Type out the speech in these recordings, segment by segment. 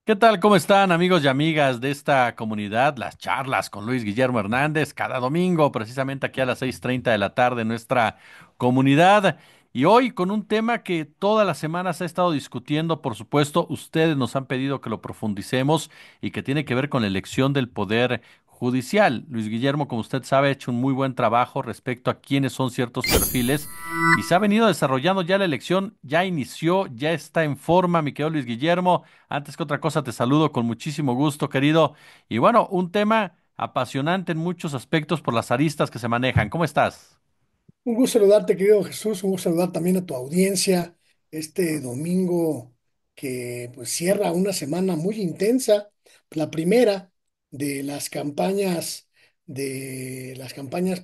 ¿Qué tal? ¿Cómo están amigos y amigas de esta comunidad? Las charlas con Luis Guillermo Hernández cada domingo, precisamente aquí a las 6:30 de la tarde en nuestra comunidad. Y hoy con un tema que todas las semanas se ha estado discutiendo, por supuesto, ustedes nos han pedido que lo profundicemos y que tiene que ver con la elección del poder judicial. Luis Guillermo, como usted sabe, ha hecho un muy buen trabajo respecto a quiénes son ciertos perfiles y se ha venido desarrollando ya la elección, ya inició, ya está en forma, mi querido Luis Guillermo. Antes que otra cosa, te saludo con muchísimo gusto, querido. Y bueno, un tema apasionante en muchos aspectos por las aristas que se manejan. ¿Cómo estás? Un gusto saludarte, querido Jesús, un gusto saludar también a tu audiencia este domingo que pues cierra una semana muy intensa, la primera de las campañas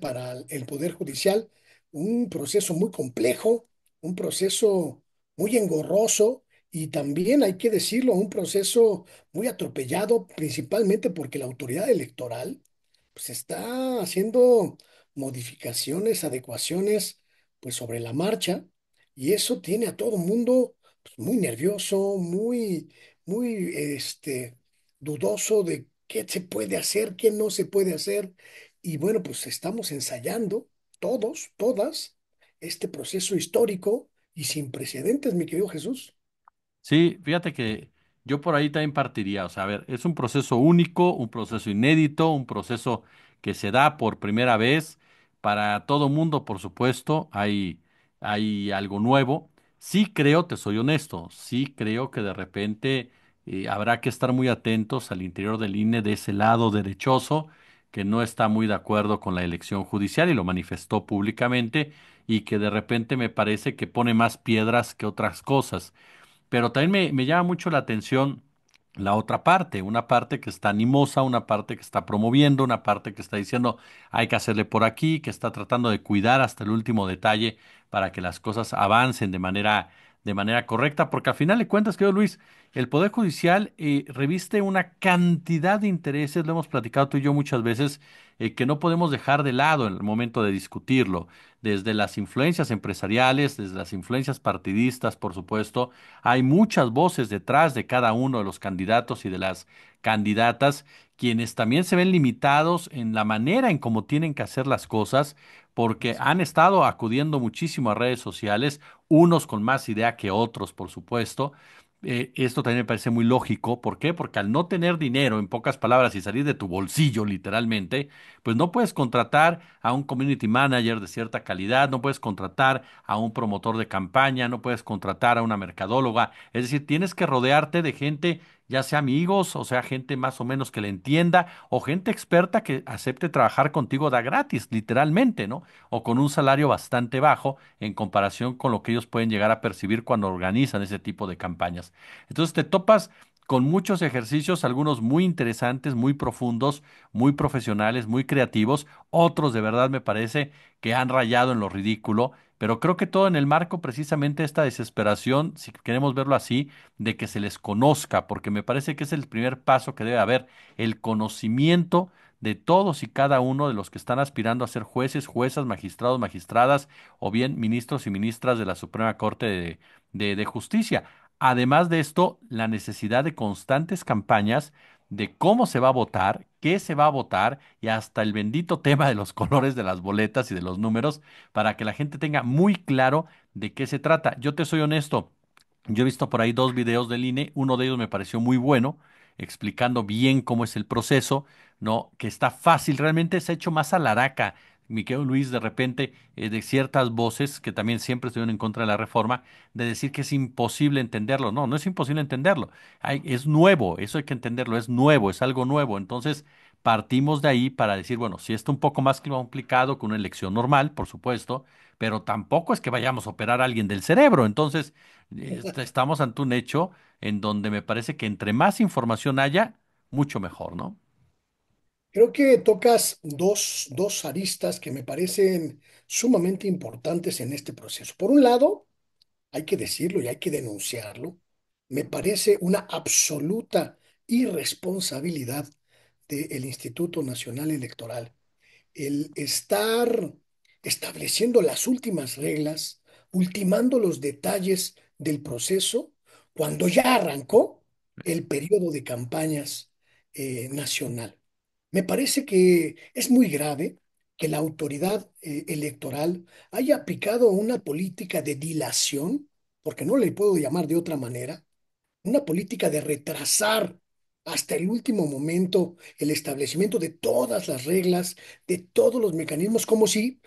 para el Poder Judicial, un proceso muy complejo, un proceso muy engorroso y también hay que decirlo, un proceso muy atropellado, principalmente porque la autoridad electoral pues está haciendo modificaciones, adecuaciones, pues sobre la marcha, y eso tiene a todo mundo pues, muy nervioso, muy dudoso de qué se puede hacer, qué no se puede hacer. Y bueno, pues estamos ensayando todos, todas, este proceso histórico y sin precedentes, mi querido Jesús. Sí, fíjate que yo por ahí también partiría, o sea, a ver, es un proceso único, un proceso inédito, un proceso que se da por primera vez para todo mundo, por supuesto, hay algo nuevo. Sí creo, te soy honesto, sí creo que de repente habrá que estar muy atentos al interior del INE de ese lado derechoso que no está muy de acuerdo con la elección judicial y lo manifestó públicamente y que de repente me parece que pone más piedras que otras cosas. Pero también me llama mucho la atención la otra parte, una parte que está animosa, una parte que está promoviendo, una parte que está diciendo hay que hacerle por aquí, que está tratando de cuidar hasta el último detalle para que las cosas avancen de manera correcta, porque al final de cuentas, querido Luis, el Poder Judicial reviste una cantidad de intereses, lo hemos platicado tú y yo muchas veces, que no podemos dejar de lado en el momento de discutirlo, desde las influencias empresariales, desde las influencias partidistas, por supuesto. Hay muchas voces detrás de cada uno de los candidatos y de las candidatas, quienes también se ven limitados en la manera en cómo tienen que hacer las cosas, porque han estado acudiendo muchísimo a redes sociales, unos con más idea que otros, por supuesto. Esto también me parece muy lógico. ¿Por qué? Porque al no tener dinero, en pocas palabras, y salir de tu bolsillo, literalmente, pues no puedes contratar a un community manager de cierta calidad, no puedes contratar a un promotor de campaña, no puedes contratar a una mercadóloga. Es decir, tienes que rodearte de gente, ya sea amigos, o sea, gente más o menos que le entienda, o gente experta que acepte trabajar contigo da gratis, literalmente, ¿no? O con un salario bastante bajo en comparación con lo que ellos pueden llegar a percibir cuando organizan ese tipo de campañas. Entonces te topas con muchos ejercicios, algunos muy interesantes, muy profundos, muy profesionales, muy creativos, otros de verdad me parece que han rayado en lo ridículo, pero creo que todo en el marco precisamente de esta desesperación, si queremos verlo así, de que se les conozca, porque me parece que es el primer paso que debe haber, el conocimiento de todos y cada uno de los que están aspirando a ser jueces, juezas, magistrados, magistradas o bien ministros y ministras de la Suprema Corte de Justicia. Además de esto, la necesidad de constantes campañas de cómo se va a votar, qué se va a votar y hasta el bendito tema de los colores de las boletas y de los números para que la gente tenga muy claro de qué se trata. Yo te soy honesto, yo he visto por ahí dos videos del INE, uno de ellos me pareció muy bueno, explicando bien cómo es el proceso, ¿no? Que está fácil, realmente se ha hecho más a la araca, mi querido Luis, de repente, de ciertas voces que también siempre estuvieron en contra de la reforma, de decir que es imposible entenderlo. No, no es imposible entenderlo. Es nuevo, eso hay que entenderlo, es nuevo, es algo nuevo. Entonces, partimos de ahí para decir, bueno, si está un poco más complicado que una elección normal, por supuesto, pero tampoco es que vayamos a operar a alguien del cerebro. Entonces, estamos ante un hecho en donde me parece que entre más información haya, mucho mejor, ¿no? Creo que tocas dos aristas que me parecen sumamente importantes en este proceso. Por un lado, hay que decirlo y hay que denunciarlo, me parece una absoluta irresponsabilidad del Instituto Nacional Electoral el estar estableciendo las últimas reglas, ultimando los detalles del proceso cuando ya arrancó. el periodo de campañas nacional. Me parece que es muy grave que la autoridad electoral haya aplicado una política de dilación, porque no le puedo llamar de otra manera, una política de retrasar hasta el último momento el establecimiento de todas las reglas, de todos los mecanismos, como si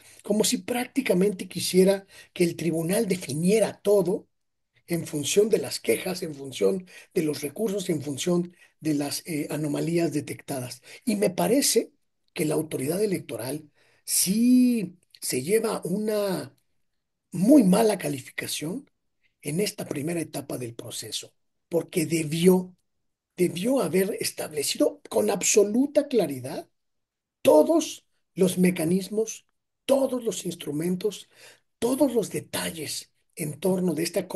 prácticamente quisiera que el tribunal definiera todo en función de las quejas, en función de los recursos, en función de las anomalías detectadas. Y me parece que la autoridad electoral sí se lleva una muy mala calificación en esta primera etapa del proceso, porque debió haber establecido con absoluta claridad todos los mecanismos, todos los instrumentos, todos los detalles en torno de esta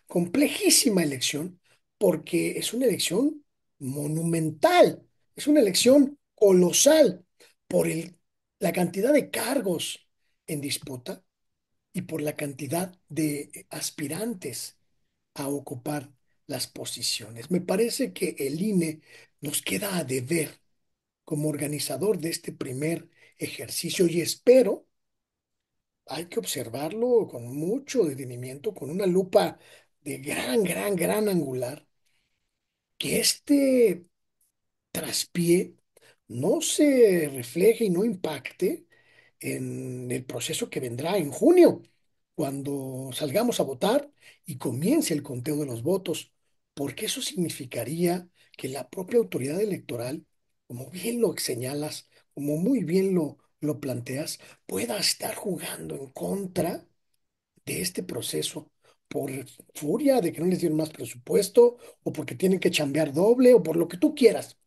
complejísima elección, porque es una elección monumental, es una elección colosal por la cantidad de cargos en disputa y por la cantidad de aspirantes a ocupar las posiciones. Me parece que el INE nos queda a deber como organizador de este primer ejercicio y espero, hay que observarlo con mucho detenimiento, con una lupa de gran angular, que este traspié no se refleje y no impacte en el proceso que vendrá en junio, cuando salgamos a votar y comience el conteo de los votos, porque eso significaría que la propia autoridad electoral, como bien lo señalas, como muy bien lo planteas, pueda estar jugando en contra de este proceso por furia de que no les dieron más presupuesto o porque tienen que chambear doble o por lo que tú quieras,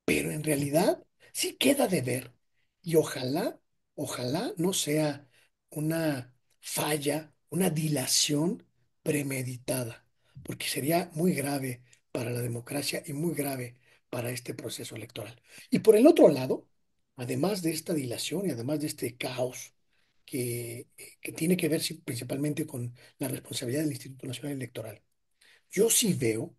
pero en realidad sí queda de ver. Y ojalá no sea una falla, una dilación premeditada, porque sería muy grave para la democracia y muy grave para este proceso electoral. Y por el otro lado, además de esta dilación y además de este caos que tiene que ver sí, principalmente con la responsabilidad del Instituto Nacional Electoral, yo sí veo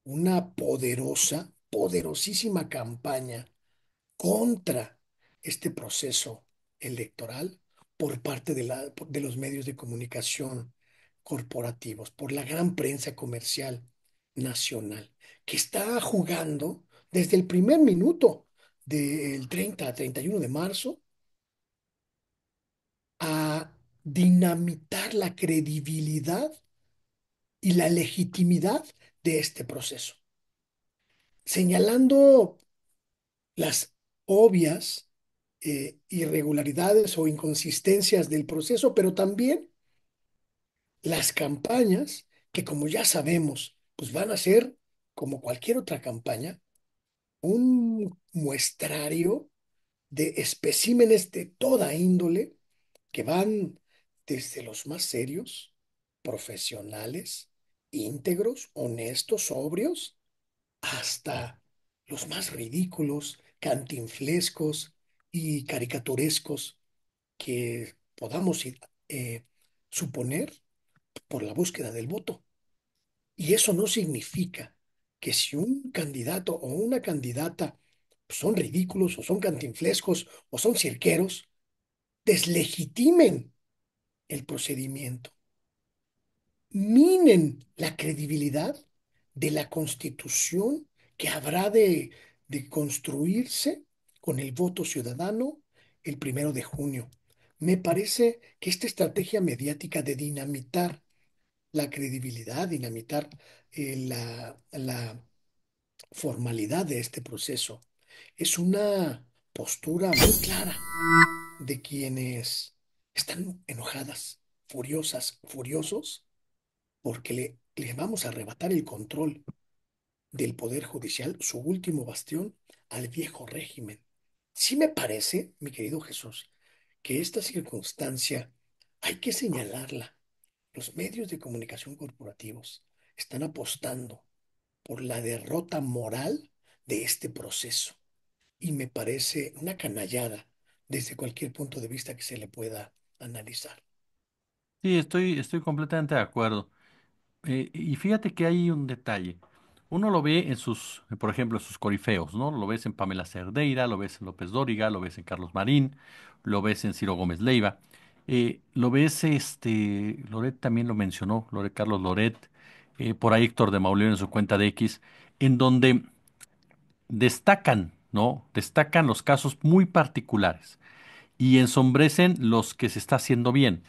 una poderosísima campaña contra este proceso electoral por parte de los medios de comunicación corporativos, por la gran prensa comercial nacional, que está jugando desde el primer minuto del 30 a 31 de marzo a dinamitar la credibilidad y la legitimidad de este proceso, señalando las obvias irregularidades o inconsistencias del proceso, pero también las campañas que, como ya sabemos, pues van a ser, como cualquier otra campaña, un muestrario de especímenes de toda índole que van desde los más serios, profesionales, íntegros, honestos, sobrios, hasta los más ridículos, cantinflescos y caricaturescos que podamos suponer por la búsqueda del voto. Y eso no significa que si un candidato o una candidata son ridículos o son cantinflescos o son cirqueros, deslegitimen el procedimiento, minen la credibilidad de la Constitución que habrá de construirse con el voto ciudadano el 1 de junio. Me parece que esta estrategia mediática de dinamitar la credibilidad, dinamitar la formalidad de este proceso, es una postura muy clara de quienes están enojadas, furiosas, furiosos porque le vamos a arrebatar el control del Poder Judicial, su último bastión, al viejo régimen. Sí me parece, mi querido Jesús, que esta circunstancia hay que señalarla. Los medios de comunicación corporativos están apostando por la derrota moral de este proceso y me parece una canallada desde cualquier punto de vista que se le pueda analizar. Sí, estoy completamente de acuerdo. Y fíjate que hay un detalle. Uno lo ve en sus, por ejemplo, en sus corifeos, ¿no? Lo ves en Pamela Cerdeira, lo ves en López Dóriga, lo ves en Carlos Marín, lo ves en Ciro Gómez Leiva. Lo ves, Loret también lo mencionó, Carlos Loret, por ahí Héctor de Mauleón en su cuenta de X, en donde destacan, ¿no? Destacan los casos muy particulares y ensombrecen los que se está haciendo bien.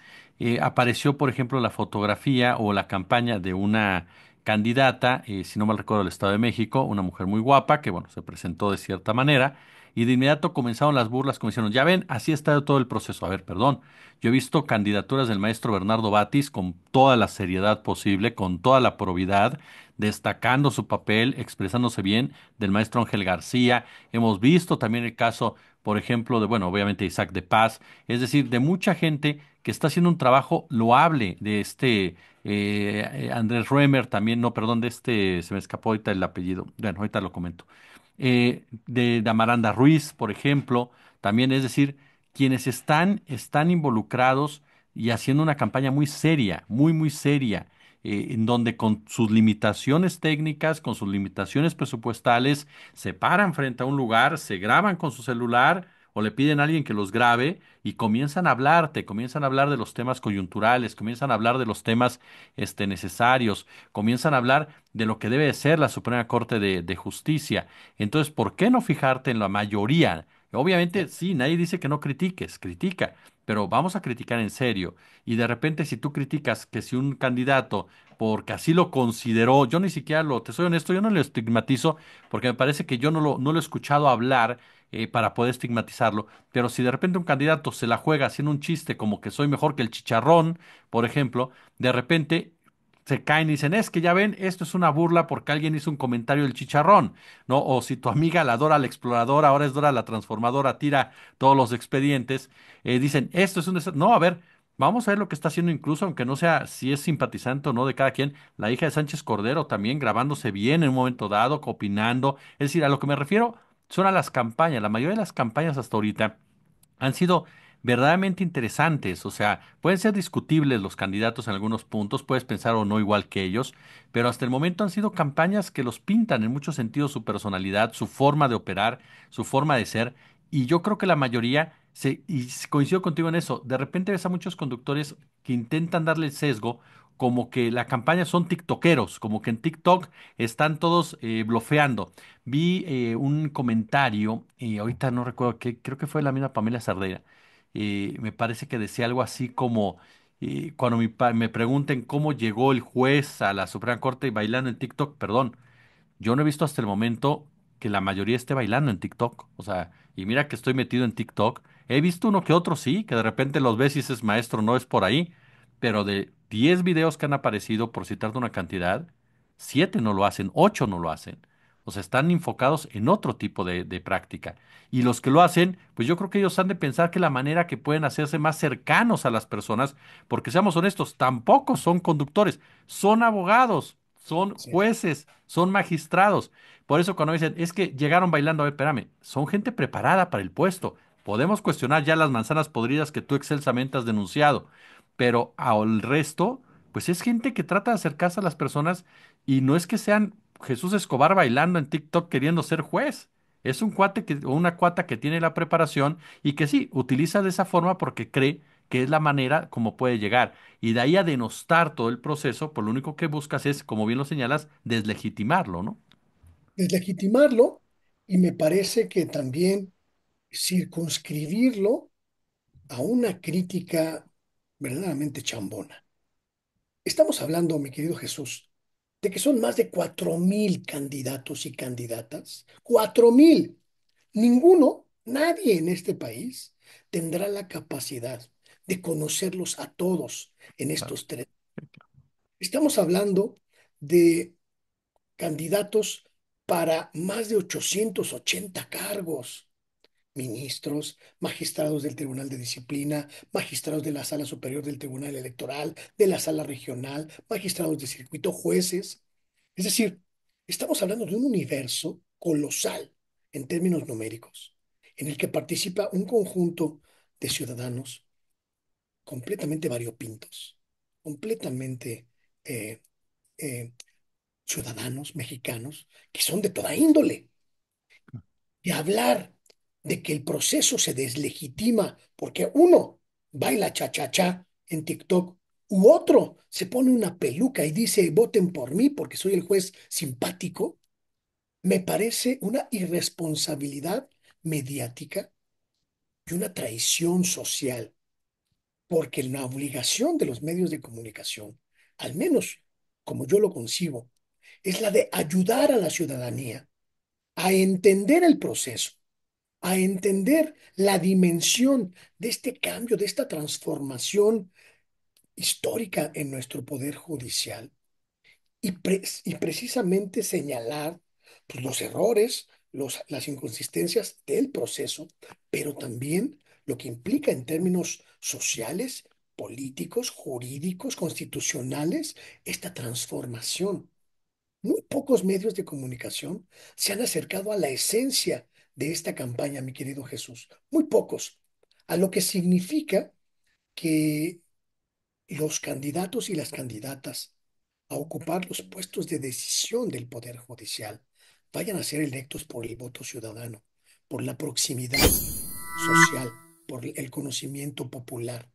Apareció, por ejemplo, la fotografía o la campaña de una candidata, si no mal recuerdo, del Estado de México, una mujer muy guapa que, bueno, se presentó de cierta manera y de inmediato comenzaron las burlas, como diciendo, ya ven, así está todo el proceso. A ver, perdón, yo he visto candidaturas del maestro Bernardo Batis con toda la seriedad posible, con toda la probidad, destacando su papel, expresándose bien, del maestro Ángel García. Hemos visto también el caso, por ejemplo, de, bueno, obviamente Isaac de Paz, es decir, de mucha gente que está haciendo un trabajo loable, de Andrés Roemer también, no, perdón, de se me escapó ahorita el apellido, bueno, ahorita lo comento. De Amaranda Ruiz, por ejemplo, también, es decir, quienes están involucrados y haciendo una campaña muy seria, muy, muy seria, en donde con sus limitaciones técnicas, con sus limitaciones presupuestales, se paran frente a un lugar, se graban con su celular o le piden a alguien que los grabe y comienzan a hablarte, comienzan a hablar de los temas coyunturales, comienzan a hablar de los temas necesarios, comienzan a hablar de lo que debe de ser la Suprema Corte de Justicia. Entonces, ¿por qué no fijarte en la mayoría? Obviamente, sí, nadie dice que no critiques, critica, pero vamos a criticar en serio. Y de repente, si tú criticas que si un candidato, porque así lo consideró, yo ni siquiera te soy honesto, yo no lo estigmatizo, porque me parece que yo no lo he escuchado hablar para poder estigmatizarlo, pero si de repente un candidato se la juega haciendo un chiste como que soy mejor que el chicharrón, por ejemplo, de repente se caen y dicen, es que ya ven, esto es una burla porque alguien hizo un comentario del chicharrón, ¿no? O si tu amiga, la Dora la exploradora, ahora es Dora la transformadora, tira todos los expedientes, dicen, esto es un no, a ver, vamos a ver lo que está haciendo incluso, aunque no sea si es simpatizante o no de cada quien, la hija de Sánchez Cordero también grabándose bien en un momento dado, opinando. Es decir, a lo que me refiero son a las campañas. La mayoría de las campañas hasta ahorita han sido verdaderamente interesantes. O sea, pueden ser discutibles los candidatos en algunos puntos, puedes pensar o no igual que ellos, pero hasta el momento han sido campañas que los pintan en muchos sentidos su personalidad, su forma de operar, su forma de ser. Y yo creo que la mayoría, coincido contigo en eso, de repente ves a muchos conductores que intentan darle el sesgo. Como que la campaña son tiktokeros, como que en TikTok están todos blofeando. Vi un comentario, y ahorita no recuerdo qué, creo que fue la misma Pamela Cerdeira. Me parece que decía algo así como, cuando me pregunten cómo llegó el juez a la Suprema Corte bailando en TikTok, perdón, yo no he visto hasta el momento que la mayoría esté bailando en TikTok. O sea, y mira que estoy metido en TikTok. He visto uno que otro, sí, que de repente los ves y dices, maestro, no es por ahí. Pero de 10 videos que han aparecido, por citarte una cantidad, 7 no lo hacen, 8 no lo hacen. O sea, están enfocados en otro tipo de práctica. Y los que lo hacen, pues yo creo que ellos han de pensar que la manera que pueden hacerse más cercanos a las personas, porque seamos honestos, tampoco son conductores, son abogados, son Sí. jueces, son magistrados. Por eso cuando dicen, es que llegaron bailando, a ver, espérame, son gente preparada para el puesto. Podemos cuestionar ya las manzanas podridas que tú excelsamente has denunciado, pero al resto, pues es gente que trata de acercarse a las personas y no es que sean Jesús Escobar bailando en TikTok queriendo ser juez. Es un cuate o una cuata que tiene la preparación y que sí, utiliza de esa forma porque cree que es la manera como puede llegar. Y de ahí a denostar todo el proceso, pues lo único que buscas es, como bien lo señalas, deslegitimarlo, ¿no? Deslegitimarlo y me parece que también circunscribirlo a una crítica verdaderamente chambona. Estamos hablando, mi querido Jesús, de que son más de 4.000 candidatos y candidatas. 4.000. Ninguno, nadie en este país tendrá la capacidad de conocerlos a todos en Claro. estos tres. Estamos hablando de candidatos para más de 880 cargos, ministros, magistrados del Tribunal de Disciplina, magistrados de la Sala Superior del Tribunal Electoral, de la Sala Regional, magistrados de circuito, jueces. Es decir, estamos hablando de un universo colosal en términos numéricos, en el que participa un conjunto de ciudadanos completamente variopintos, completamente ciudadanos mexicanos que son de toda índole. Y hablar de que el proceso se deslegitima porque uno baila cha-cha-cha en TikTok u otro se pone una peluca y dice voten por mí porque soy el juez simpático, me parece una irresponsabilidad mediática y una traición social, porque la obligación de los medios de comunicación, al menos como yo lo concibo, es la de ayudar a la ciudadanía a entender el proceso, a entender la dimensión de este cambio, de esta transformación histórica en nuestro poder judicial y precisamente señalar pues, los errores, las inconsistencias del proceso, pero también lo que implica en términos sociales, políticos, jurídicos, constitucionales, esta transformación. Muy pocos medios de comunicación se han acercado a la esencia de esta campaña, mi querido Jesús. Muy pocos. A lo que significa que los candidatos y las candidatas a ocupar los puestos de decisión del Poder Judicial vayan a ser electos por el voto ciudadano, por la proximidad social, por el conocimiento popular.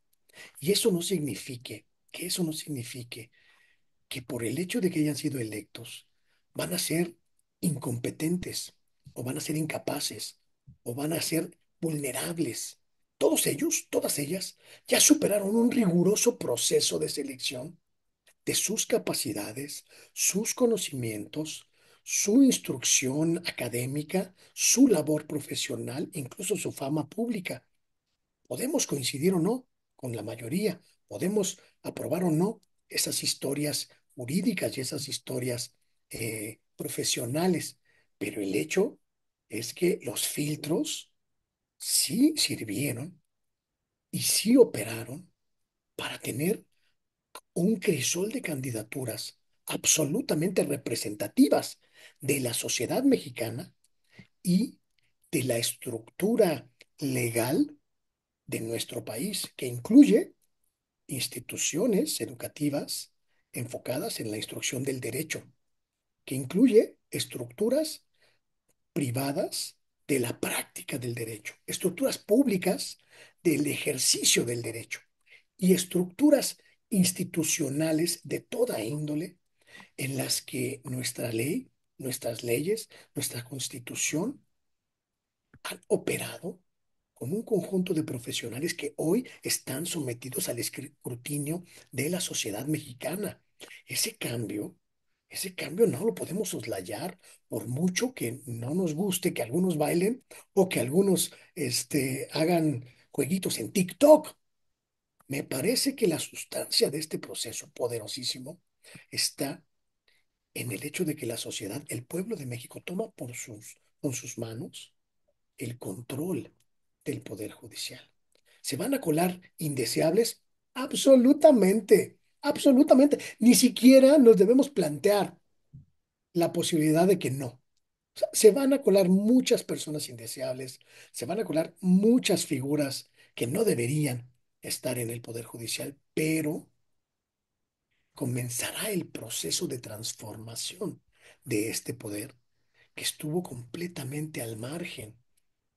Y eso no signifique, que eso no signifique que por el hecho de que hayan sido electos van a ser incompetentes o van a ser incapaces o van a ser vulnerables. Todos ellos, todas ellas, ya superaron un riguroso proceso de selección de sus capacidades, sus conocimientos, su instrucción académica, su labor profesional, incluso su fama pública. Podemos coincidir o no con la mayoría, podemos aprobar o no esas historias jurídicas y esas historias profesionales, pero el hecho es que los filtros sí sirvieron y sí operaron para tener un crisol de candidaturas absolutamente representativas de la sociedad mexicana y de la estructura legal de nuestro país, que incluye instituciones educativas enfocadas en la instrucción del derecho, que incluye estructuras privadas de la práctica del derecho, estructuras públicas del ejercicio del derecho y estructuras institucionales de toda índole en las que nuestra ley, nuestras leyes, nuestra constitución han operado con un conjunto de profesionales que hoy están sometidos al escrutinio de la sociedad mexicana. Ese cambio, ese cambio no lo podemos soslayar por mucho que no nos guste que algunos bailen o que algunos hagan jueguitos en TikTok. Me parece que la sustancia de este proceso poderosísimo está en el hecho de que la sociedad, el pueblo de México, toma con sus manos el control del Poder Judicial. ¿Se van a colar indeseables? Absolutamente, absolutamente. Ni siquiera nos debemos plantear la posibilidad de que no. O sea, se van a colar muchas personas indeseables, se van a colar muchas figuras que no deberían estar en el Poder Judicial, pero comenzará el proceso de transformación de este poder que estuvo completamente al margen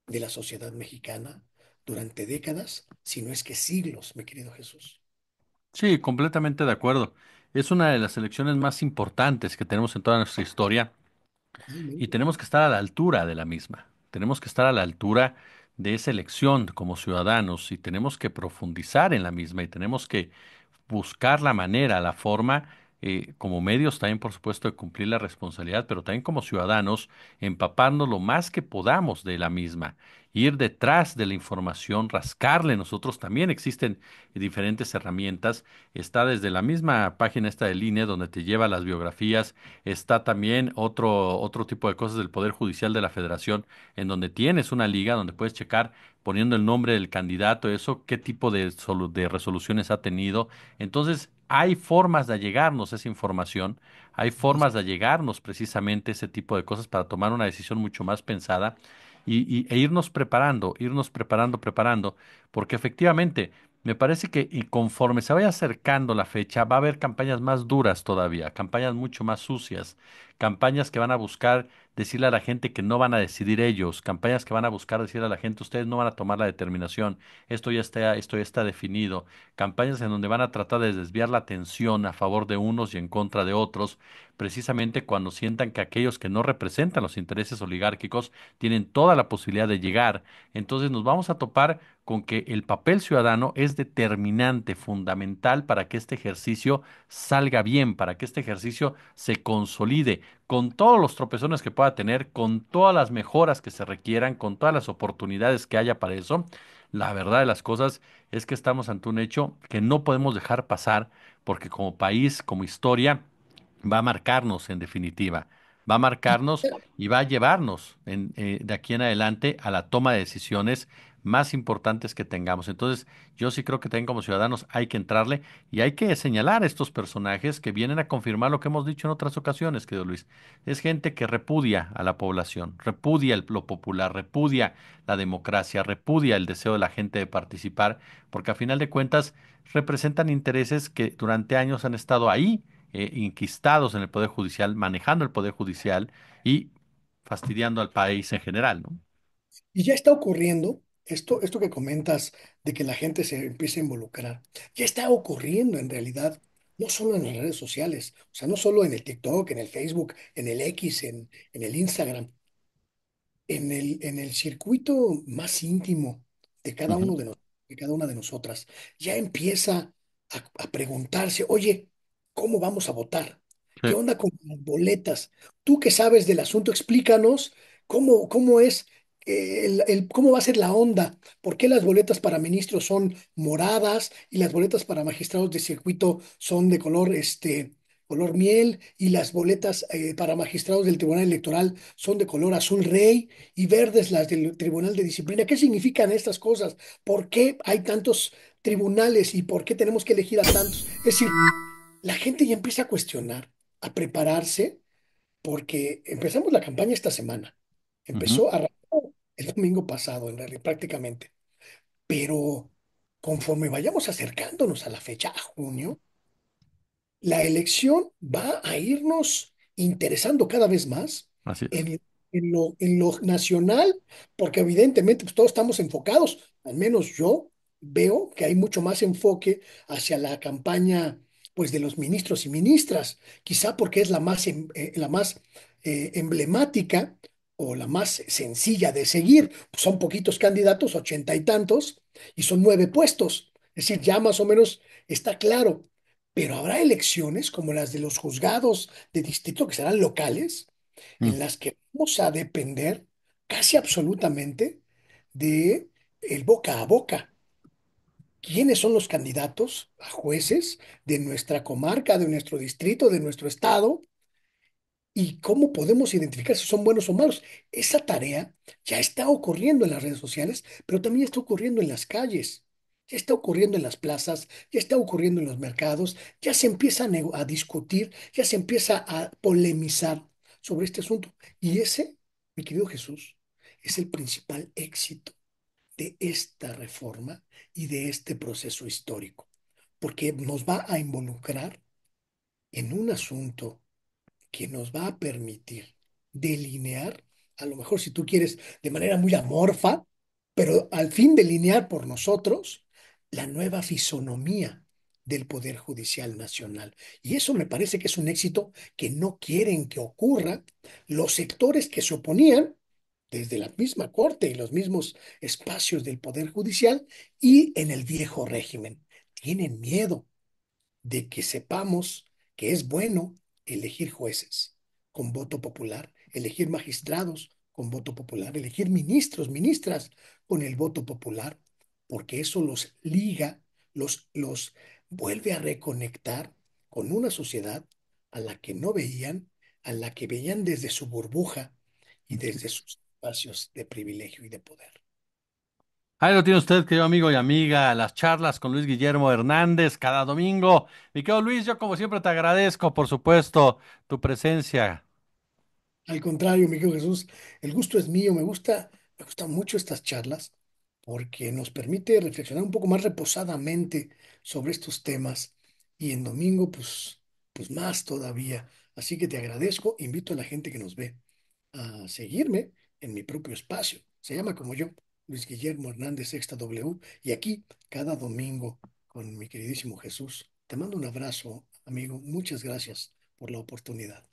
de la sociedad mexicana durante décadas, si no es que siglos, mi querido Jesús. Sí, completamente de acuerdo. Es una de las elecciones más importantes que tenemos en toda nuestra historia y Totalmente. tenemos que estar a la altura de la misma. Tenemos que estar a la altura de esa elección como ciudadanos y tenemos que profundizar en la misma y tenemos que buscar la manera, la forma, como medios también, por supuesto, de cumplir la responsabilidad, pero también como ciudadanos, empaparnos lo más que podamos de la misma, ir detrás de la información, rascarle. Nosotros también existen diferentes herramientas. Está desde la misma página esta de línea donde te lleva las biografías, está también otro tipo de cosas del Poder Judicial de la Federación, en donde tienes una liga donde puedes checar poniendo el nombre del candidato, eso, qué tipo de resoluciones ha tenido. Entonces, hay formas de allegarnos esa información, hay formas de allegarnos precisamente ese tipo de cosas para tomar una decisión mucho más pensada e irnos preparando, preparando, porque efectivamente Me parece que y conforme se vaya acercando la fecha, va a haber campañas más duras todavía, campañas mucho más sucias, campañas que van a buscar decirle a la gente que no van a decidir ellos, campañas que van a buscar decirle a la gente, ustedes no van a tomar la determinación, esto ya está definido, campañas en donde van a tratar de desviar la atención a favor de unos y en contra de otros, precisamente cuando sientan que aquellos que no representan los intereses oligárquicos tienen toda la posibilidad de llegar. Entonces nos vamos a topar con que el papel ciudadano es determinante, fundamental para que este ejercicio salga bien, para que este ejercicio se consolide, con todos los tropezones que pueda tener, con todas las mejoras que se requieran, con todas las oportunidades que haya para eso. La verdad de las cosas es que estamos ante un hecho que no podemos dejar pasar, porque como país, como historia, va a marcarnos en definitiva, va a Y marcarnos y va a llevarnos de aquí en adelante a la toma de decisiones más importantes que tengamos. Entonces, yo sí creo que también como ciudadanos hay que entrarle y hay que señalar a estos personajes que vienen a confirmar lo que hemos dicho en otras ocasiones, querido Luis. Es gente que repudia a la población, repudia lo popular, repudia la democracia, repudia el deseo de la gente de participar, porque a final de cuentas representan intereses que durante años han estado ahí inquistados en el Poder Judicial, manejando el Poder Judicial y fastidiando al país en general, ¿no? y ya está ocurriendo, esto que comentas de que la gente se empiece a involucrar, ya está ocurriendo en realidad, no solo en las redes sociales, o sea, no solo en el TikTok, en el Facebook, en el X, en el Instagram, en el circuito más íntimo de cada Ujú. uno de cada una de nosotras, ya empieza a preguntarse, oye, ¿cómo vamos a votar? ¿Qué Sí. onda con las boletas? Tú que sabes del asunto, explícanos cómo es, cómo va a ser la onda, por qué las boletas para ministros son moradas y las boletas para magistrados de circuito son de color, color miel y las boletas para magistrados del Tribunal Electoral son de color azul rey y verdes las del Tribunal de Disciplina. ¿Qué significan estas cosas? ¿Por qué hay tantos tribunales y por qué tenemos que elegir a tantos? Es decir, la gente ya empieza a cuestionar, a prepararse, porque empezamos la campaña esta semana. Ujú. Empezó el domingo pasado, en realidad, prácticamente. Pero conforme vayamos acercándonos a la fecha, a junio, la elección va a irnos interesando cada vez más Así es. en, en lo nacional, porque evidentemente pues, todos estamos enfocados, al menos yo veo que hay mucho más enfoque hacia la campaña pues, de los ministros y ministras, quizá porque es la más emblemática o la más sencilla de seguir. Pues, son poquitos candidatos, ochenta y tantos, y son nueve puestos. Es decir, ya más o menos está claro, pero habrá elecciones como las de los juzgados de distrito que serán locales, Mm. en las que vamos a depender casi absolutamente de el boca a boca. ¿Quiénes son los candidatos a jueces de nuestra comarca, de nuestro distrito, de nuestro estado? ¿Y cómo podemos identificar si son buenos o malos? Esa tarea ya está ocurriendo en las redes sociales, pero también está ocurriendo en las calles, ya está ocurriendo en las plazas, ya está ocurriendo en los mercados, ya se empieza a discutir, ya se empieza a polemizar sobre este asunto. Y ese, mi querido Jesús, es el principal éxito de esta reforma y de este proceso histórico, porque nos va a involucrar en un asunto que nos va a permitir delinear, a lo mejor si tú quieres, de manera muy amorfa, pero al fin delinear por nosotros la nueva fisonomía del Poder Judicial Nacional. Y eso me parece que es un éxito que no quieren que ocurra los sectores que se oponían desde la misma Corte y los mismos espacios del Poder Judicial y en el viejo régimen. Tienen miedo de que sepamos que es bueno elegir jueces con voto popular, elegir magistrados con voto popular, elegir ministros, ministras con el voto popular, porque eso los liga, los vuelve a reconectar con una sociedad a la que no veían, a la que veían desde su burbuja y Así desde es. sus espacios de privilegio y de poder. Ahí lo tiene usted, querido amigo y amiga, las charlas con Luis Guillermo Hernández cada domingo. Mi querido Luis, yo como siempre te agradezco, por supuesto, tu presencia. Al contrario, mi querido Jesús, el gusto es mío, me gustan mucho estas charlas porque nos permite reflexionar un poco más reposadamente sobre estos temas y en domingo, pues más todavía. Así que te agradezco, invito a la gente que nos ve a seguirme en mi propio espacio. Se llama como yo, Luis Guillermo Hernández Sexta W, y aquí cada domingo con mi queridísimo Jesús. Te mando un abrazo, amigo. Muchas gracias por la oportunidad.